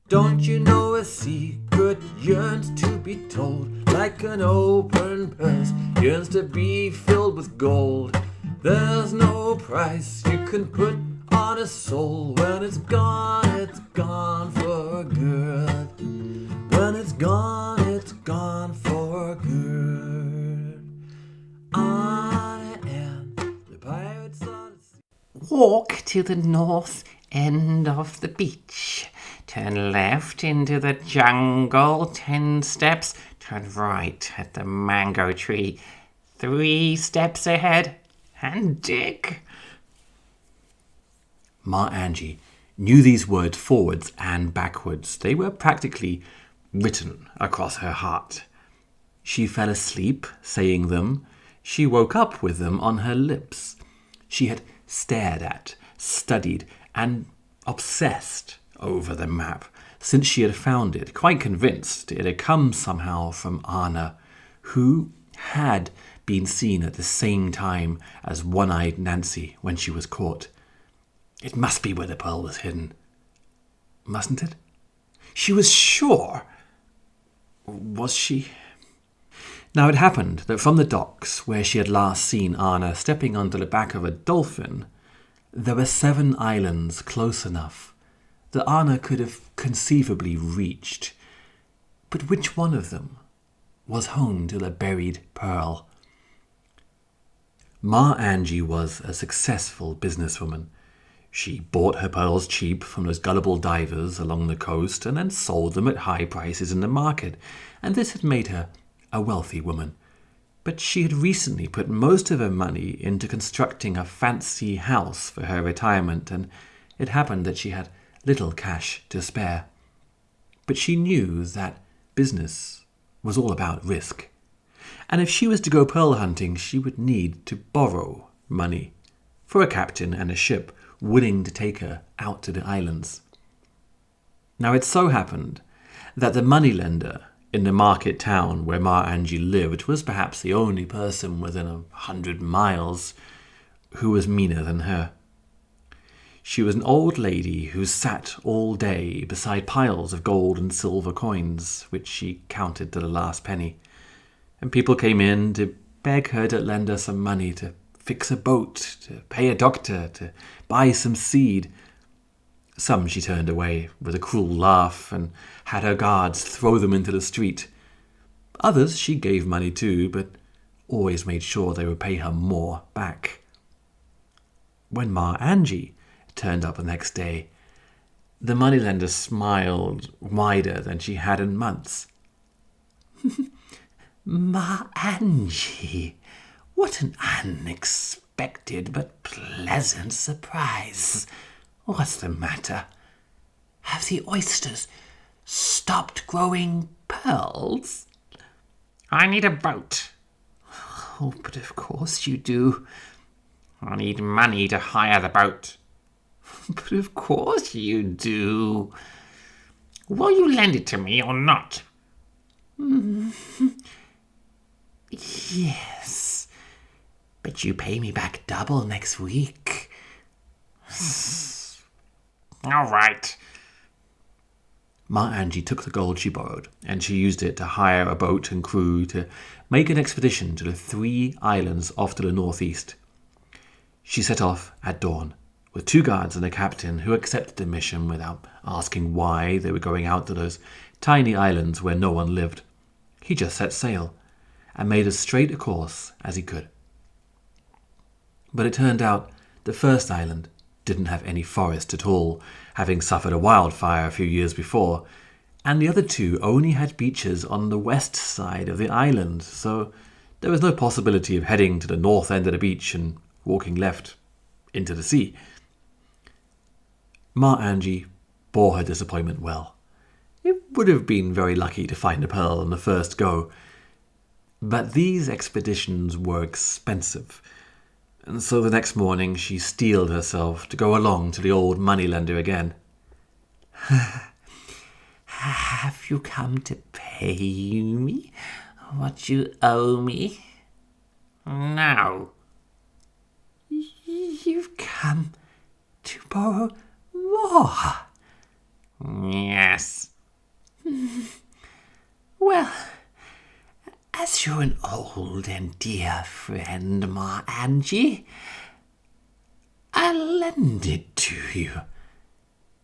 Don't you know a secret yearns to be told, like an open purse yearns to be filled with gold? There's no price you can put on a soul. When it's gone for good. When it's gone for good. Anna and the pirates on the sea. Walk to the north end of the beach. Turn left into the jungle 10 steps. Turn right at the mango tree 3 steps ahead and dig. Ma Angie knew these words forwards and backwards. They were practically written across her heart. She fell asleep saying them. She woke up with them on her lips. She had stared at, studied, and obsessed over the map since she had found it, quite convinced it had come somehow from Arna, who had been seen at the same time as One-Eyed Nancy when she was caught. It must be where the pearl was hidden. Mustn't it? She was sure. Was she? Now it happened that from the docks where she had last seen Arna stepping onto the back of a dolphin, there were 7 islands close enough that Arna could have conceivably reached. But which one of them was home to the buried pearl? Ma Angie was a successful businesswoman. She bought her pearls cheap from those gullible divers along the coast and then sold them at high prices in the market, and this had made her a wealthy woman. But she had recently put most of her money into constructing a fancy house for her retirement, and it happened that she had little cash to spare. But she knew that business was all about risk, and if she was to go pearl hunting, she would need to borrow money for a captain and a ship willing to take her out to the islands. Now it so happened that the moneylender in the market town where Ma Angie lived was perhaps the only person within 100 miles who was meaner than her. She was an old lady who sat all day beside piles of gold and silver coins, which she counted to the last penny. And people came in to beg her to lend her some money to fix a boat, to pay a doctor, to buy some seed. Some she turned away with a cruel laugh and had her guards throw them into the street. Others she gave money to, but always made sure they would pay her more back. When Ma Angie turned up the next day, the moneylender smiled wider than she had in months. Ma Angie, what an unexpected but pleasant surprise. What's the matter? Have the oysters stopped growing pearls? I need a boat. Oh, but of course you do. I need money to hire the boat. But of course you do. Will you lend it to me or not? Yes, but you pay me back double next week. All right. Ma Angie took the gold she borrowed, and she used it to hire a boat and crew to make an expedition to the 3 islands off to the northeast. She set off at dawn, with 2 guards and a captain who accepted the mission without asking why they were going out to those tiny islands where no one lived. He just set sail and made as straight a course as he could. But it turned out the first island didn't have any forest at all, having suffered a wildfire a few years before, and the other 2 only had beaches on the west side of the island, so there was no possibility of heading to the north end of the beach and walking left into the sea. Ma Angie bore her disappointment well. It would have been very lucky to find a pearl on the first go, but these expeditions were expensive, and so the next morning she steeled herself to go along to the old moneylender again. Have you come to pay me what you owe me? No. You've come to borrow more. Yes. You're an old and dear friend, Ma Angie. I'll lend it to you,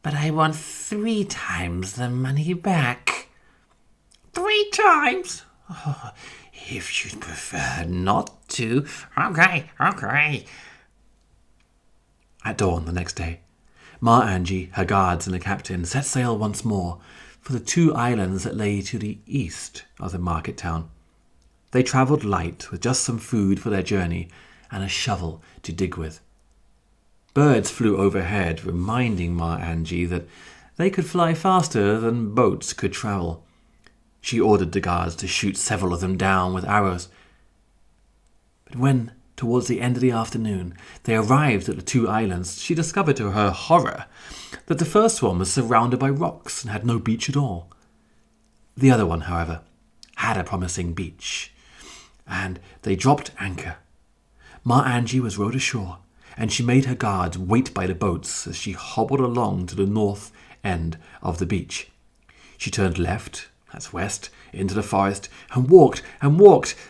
but I want 3 times the money back. 3 times? Oh, if you'd prefer not to. Okay. At dawn the next day, Ma Angie, her guards, and the captain set sail once more for the 2 islands that lay to the east of the market town. They travelled light with just some food for their journey and a shovel to dig with. Birds flew overhead, reminding Ma Angie that they could fly faster than boats could travel. She ordered the guards to shoot several of them down with arrows. But when, towards the end of the afternoon, they arrived at the 2 islands, she discovered to her horror that the first one was surrounded by rocks and had no beach at all. The other one, however, had a promising beach, and they dropped anchor. Ma Angie was rowed ashore, and she made her guards wait by the boats as she hobbled along to the north end of the beach. She turned left, that's west, into the forest, and walked,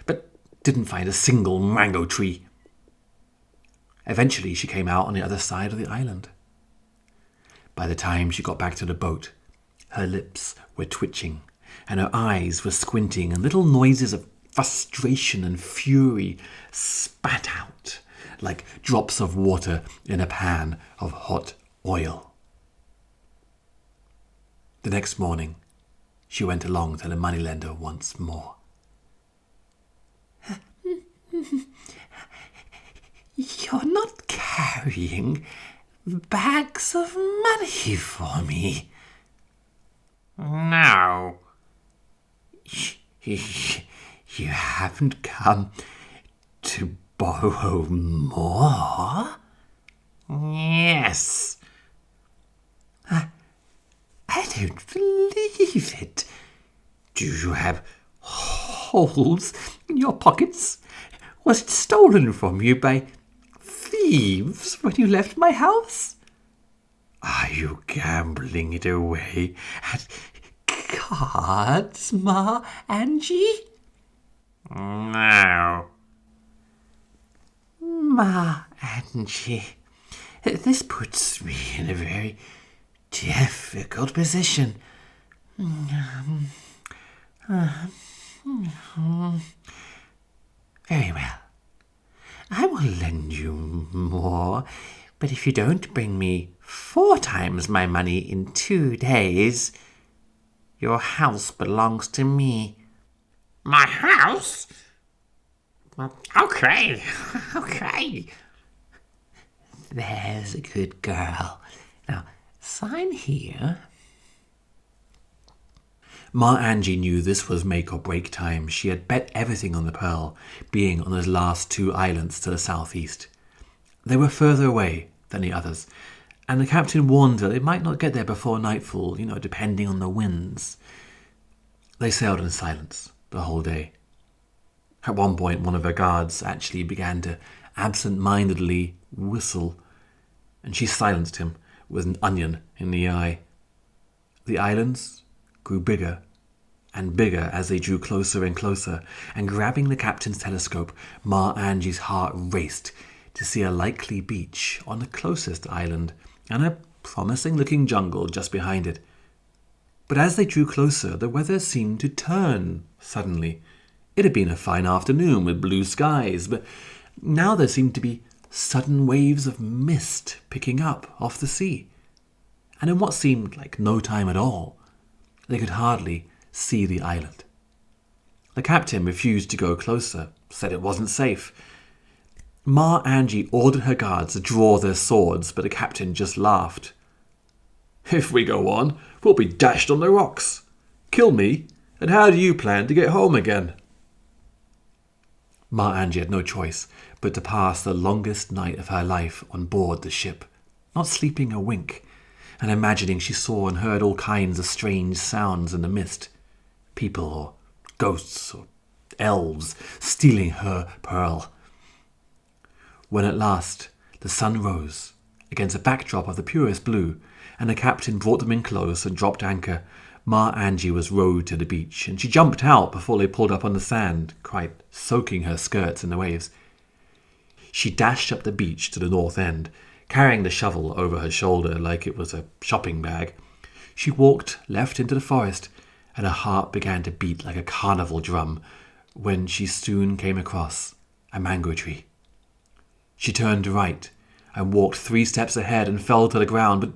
but didn't find a single mango tree. Eventually she came out on the other side of the island. By the time she got back to the boat, her lips were twitching, and her eyes were squinting, and little noises of frustration and fury spat out like drops of water in a pan of hot oil. The next morning, she went along to the moneylender once more. You're not carrying bags of money for me? No. You haven't come to borrow more? Yes. I don't believe it. Do you have holes in your pockets? Was it stolen from you by thieves when you left my house? Are you gambling it away at cards, Ma Angie? No. Ma Angie, this puts me in a very difficult position. Very well. I will lend you more, but if you don't bring me 4 times my money in 2 days, your house belongs to me. My house? Okay. There's a good girl. Now, sign here. Ma Angie knew this was make or break time. She had bet everything on the pearl being on those last 2 islands to the southeast. They were further away than the others, and the captain warned her they might not get there before nightfall, depending on the winds. They sailed in silence the whole day. At one point, one of her guards actually began to absent-mindedly whistle, and she silenced him with an onion in the eye. The islands grew bigger and bigger as they drew closer and closer, and grabbing the captain's telescope, Ma Angie's heart raced to see a likely beach on the closest island and a promising-looking jungle just behind it. But as they drew closer, the weather seemed to turn suddenly. It had been a fine afternoon with blue skies, but now there seemed to be sudden waves of mist picking up off the sea. And in what seemed like no time at all, they could hardly see the island. The captain refused to go closer, said it wasn't safe. Ma Angie ordered her guards to draw their swords, but the captain just laughed. If we go on, we'll be dashed on the rocks. Kill me, and how do you plan to get home again? Ma Angie had no choice but to pass the longest night of her life on board the ship, not sleeping a wink, and imagining she saw and heard all kinds of strange sounds in the mist. People or ghosts or elves stealing her pearl. When at last the sun rose against a backdrop of the purest blue, and the captain brought them in close and dropped anchor, Ma Angie was rowed to the beach, and she jumped out before they pulled up on the sand, quite soaking her skirts in the waves. She dashed up the beach to the north end, carrying the shovel over her shoulder like it was a shopping bag. She walked left into the forest, and her heart began to beat like a carnival drum when she soon came across a mango tree. She turned right and walked 3 steps ahead and fell to the ground,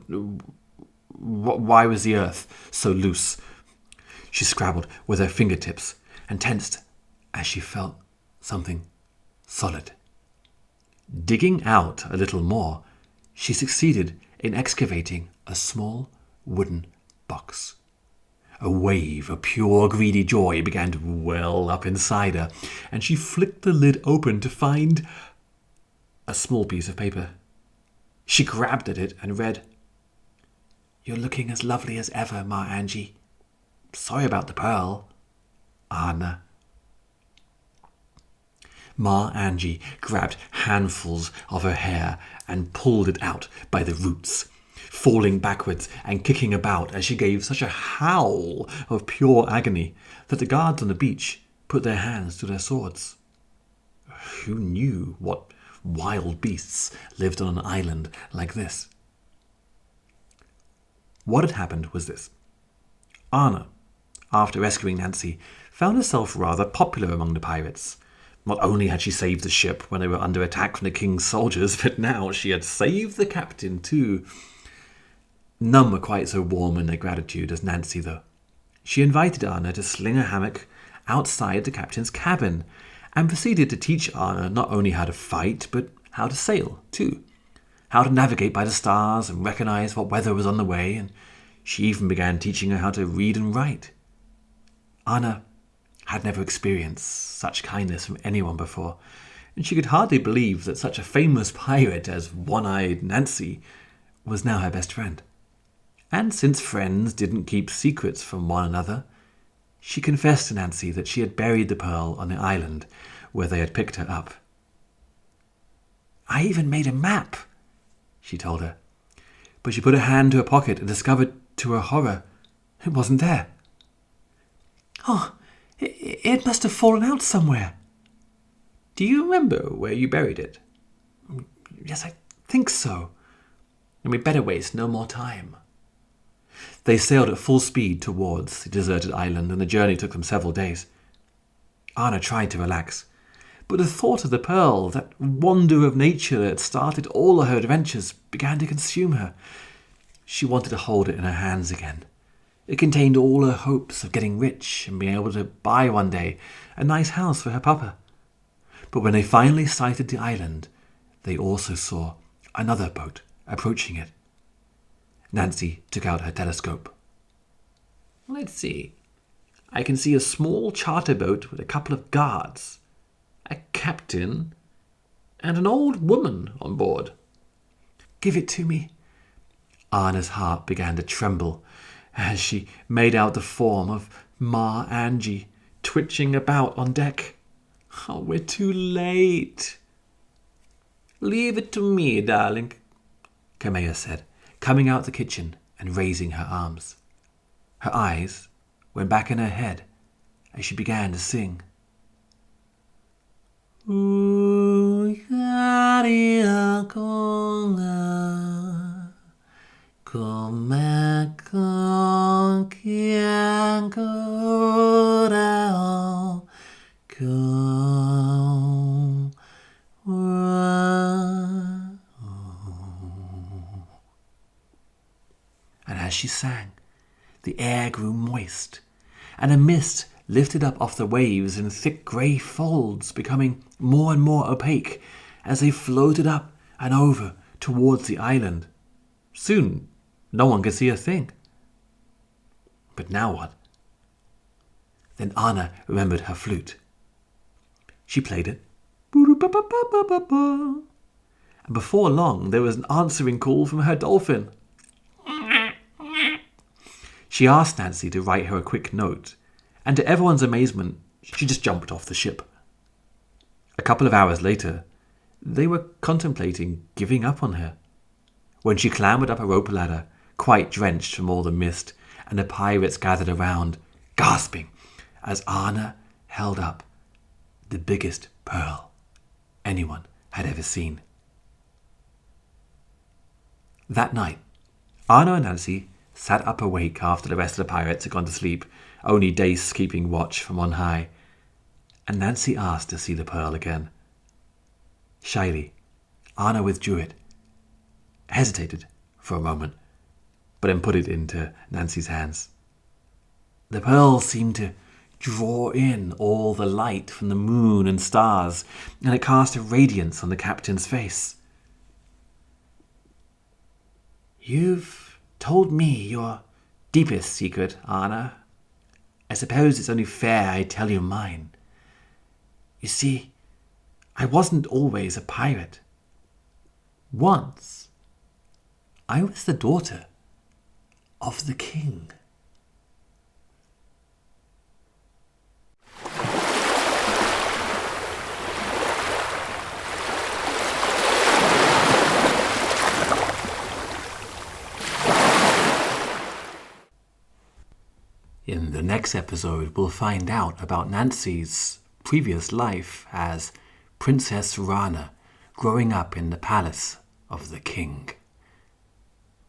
but why was the earth so loose? She scrabbled with her fingertips and tensed as she felt something solid. Digging out a little more, she succeeded in excavating a small wooden box. A wave of pure greedy joy began to well up inside her, and she flicked the lid open to find a small piece of paper. She grabbed at it and read, "You're looking as lovely as ever, Ma Angie. Sorry about the pearl. Arna." Ma Angie grabbed handfuls of her hair and pulled it out by the roots, falling backwards and kicking about as she gave such a howl of pure agony that the guards on the beach put their hands to their swords. Who knew what wild beasts lived on an island like this? What had happened was this. Arna, after rescuing Nancy, found herself rather popular among the pirates. Not only had she saved the ship when they were under attack from the king's soldiers, but now she had saved the captain too. None were quite so warm in their gratitude as Nancy, though. She invited Arna to sling a hammock outside the captain's cabin, and proceeded to teach Arna not only how to fight, but how to sail too, how to navigate by the stars and recognize what weather was on the way, and she even began teaching her how to read and write. Arna had never experienced such kindness from anyone before, and she could hardly believe that such a famous pirate as One-Eyed Nancy was now her best friend. And since friends didn't keep secrets from one another, she confessed to Nancy that she had buried the pearl on the island where they had picked her up. "I even made a map," she told her, but she put her hand to her pocket and discovered, to her horror, it wasn't there. "Oh, it must have fallen out somewhere." "Do you remember where you buried it?" "Yes, I think so." "Then we'd better waste no more time." They sailed at full speed towards the deserted island, and the journey took them several days. Arna tried to relax, but the thought of the pearl, that wonder of nature that had started all of her adventures, began to consume her. She wanted to hold it in her hands again. It contained all her hopes of getting rich and being able to buy one day a nice house for her papa. But when they finally sighted the island, they also saw another boat approaching it. Nancy took out her telescope. "Let's see. I can see a small charter boat with a couple of guards, a captain, and an old woman on board." "Give it to me." Arna's heart began to tremble as she made out the form of Ma Angie twitching about on deck. "Oh, we're too late." "Leave it to me, darling," Kamea said, coming out the kitchen and raising her arms. Her eyes went back in her head as she began to sing. And as she sang, the air grew moist, and a mist lifted up off the waves in thick grey folds, becoming more and more opaque as they floated up and over towards the island. Soon, no one could see a thing. But now what? Then Arna remembered her flute. She played it, and before long there was an answering call from her dolphin. She asked Nancy to write her a quick note, and to everyone's amazement, she just jumped off the ship. A couple of hours later, they were contemplating giving up on her, when she clambered up a rope ladder, quite drenched from all the mist, and the pirates gathered around, gasping, as Arna held up the biggest pearl anyone had ever seen. That night, Arna and Nancy sat up awake after the rest of the pirates had gone to sleep, only Dace keeping watch from on high, and Nancy asked to see the pearl again. Shyly, Arna withdrew it, hesitated for a moment, but then put it into Nancy's hands. The pearl seemed to draw in all the light from the moon and stars, and it cast a radiance on the captain's face. "You've told me your deepest secret, Arna. I suppose it's only fair I tell you mine. You see, I wasn't always a pirate. Once, I was the daughter of the king." In the next episode, we'll find out about Nancy's previous life as Princess Rana, growing up in the palace of the king.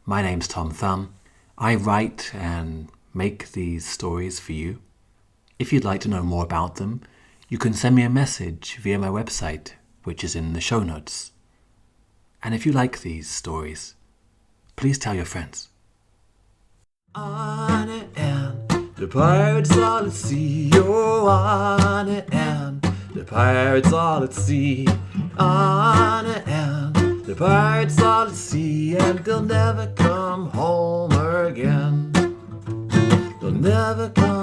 My name's Tom Thumb. I write and make these stories for you. If you'd like to know more about them, you can send me a message via my website, which is in the show notes. And if you like these stories, please tell your friends. Arna and the pirates all at sea, oh, Arna and the pirates all at sea, Arna and the pirates all at sea, and they'll never come home again. They'll never come